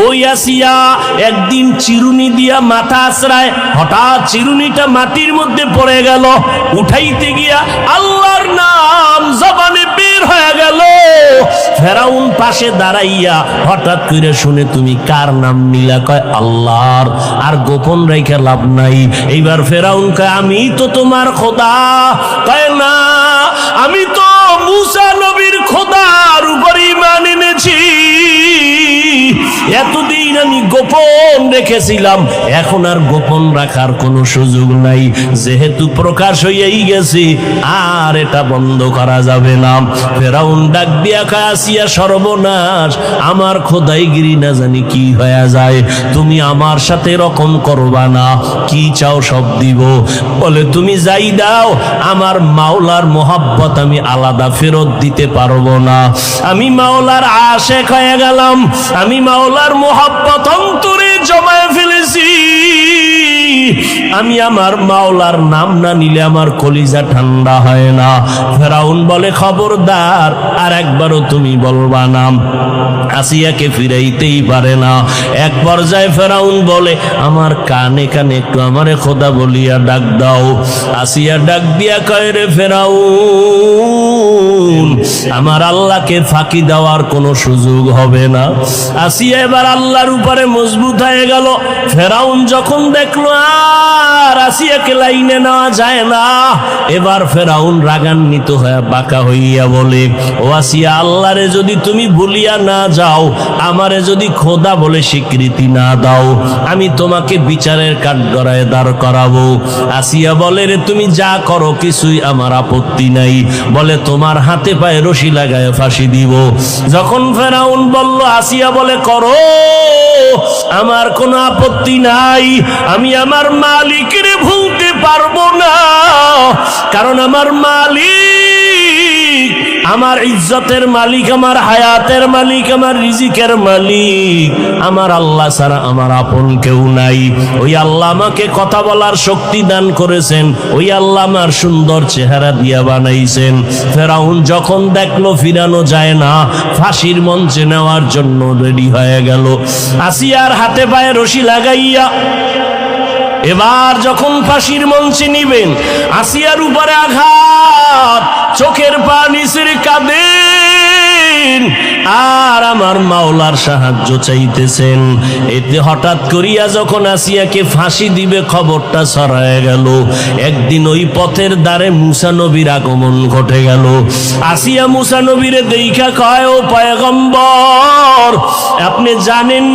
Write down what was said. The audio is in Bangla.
ওই আসিয়া একদিন চিরুনি দিয়া মাথা আছড়ায়, হঠাৎ চিরুনিটা মাটির মধ্যে পড়ে গেল। উঠাইতে গিয়া আল্লাহর নাম জবানে বের হয়ে গেল। ফেরাউন পাশে দাঁড়াইয়া হঠাৎ করে শুনে, তুমি কার নাম নিলা? কয় আল্লাহর। আর গোপন রেখে লাভ নাই। এইবার ফেরাউন কয়, আমি তো তোমার খোদা। কয় না, আমি তো মুসা নবীর খোদার উপর ঈমান এনেছি। এতদিন আমি গোপন রেখেছিলাম, এখন আর গোপন রাখার কোনো সুযোগ নাই। যেহেতু প্রকাশ হয়েই গেছি, আর এটা বন্ধ করা যাবে না। ফেরাউন ডাক দিয়া কয়, আসিয়া সর্বনাশ, আমার খোদাইগিরি না জানি কি হয়ে যায়। তুমি আমার সাথে এরকম করবা না, কি চাও সব দিব। বলে তুমি যাই দাও, আমার মাওলার মোহাব্বত আমি আলাদা ফেরত দিতে পারবো না। আমি মাওলার আশেক হয়ে গেলাম, আমি মাওলার মোহাব্বত অন্তরে জমায়ে ফেলেছি। আমি আমার মাওলার নাম না নিলে আমার কলিজা ঠান্ডা হয় না। ফেরাউন বলে, খবরদার, আর একবারও তুমি বলবা না। আসিয়াকে ফিরাইতেই পারে না। এক পর্যায়ে ফেরাউন বলে, আমার কানে কানে একটু আমারে খোদা বলিয়া ডাক দাও। আসিয়া ডাক দিয়া কয়, রে ফেরাউন, আমার আল্লাহকে ফাঁকি দেওয়ার কোনো সুযোগ হবে না। আসিয়া এবার আল্লাহর উপরে মজবুত হয়ে গেল। ফেরাউন যখন দেখলো আর আসিয়াকে লাইনে নেওয়া যায় না, এবার ফেরাউন রাগান্বিত হয়ে বাঁকা হইয়া বলে, ও আসিয়া, আল্লাহরে যদি তুমি ভুলিয়া না যাও, আমারে যদি খোদা বলে স্বীকৃতি না দাও, আমি তোমাকে বিচারের কাঠগড়ায় দাঁড় করাবো। আসিয়া বলে, রে তুমি যা করো কিছুই আমার আপত্তি নাই। বলে, তোমার হাতে পায়ে রশি লাগায় ফাঁসি দিব। যখন ফেরাউন বলল, আসিয়া বলে, করো, আমার কোনো আপত্তি নাই। আমি আমার মালিকের ভুলতে পারবো না, কারণ আমার মালিক, আমার ইজ্জতের মালিক, আমার হায়াতের মালিক, আমার রিজিকের মালিক আমার আল্লাহ ছাড়া আমার আপন কেউ নাই। ওই আল্লাহ আমাকে কথা বলার শক্তি দান করেছেন, ওই আল্লাহ আমার সুন্দর চেহারা দিয়া বানাইছেন। ফেরাউন যখন দেখলো ফিরানো যায় না, ফাঁসির মঞ্চে নেওয়ার জন্য রেডি হয়ে গেল। আসিয়ার হাতে পায়ে রশি লাগাইয়া এবার যখন ফাঁসির মঞ্চে নিবেন, আসিয়ার উপরে আঘাত, চোখের পানি ছেড়ে কাঁদেন আর আমার মাওলার সাহায্য চাইতেছেন। এতে হঠাৎ করিয়া যখন আসিয়াকে ফাঁসি দিবে খবরটা ছড়ায় গেল। একদিন ওই পথের দ্বারে মুসা নবীর আগমন ঘটে গেল। আসিয়া মুসা নবীরে দেইখা কয়, ও পয়গম্বর, আপনি জানেন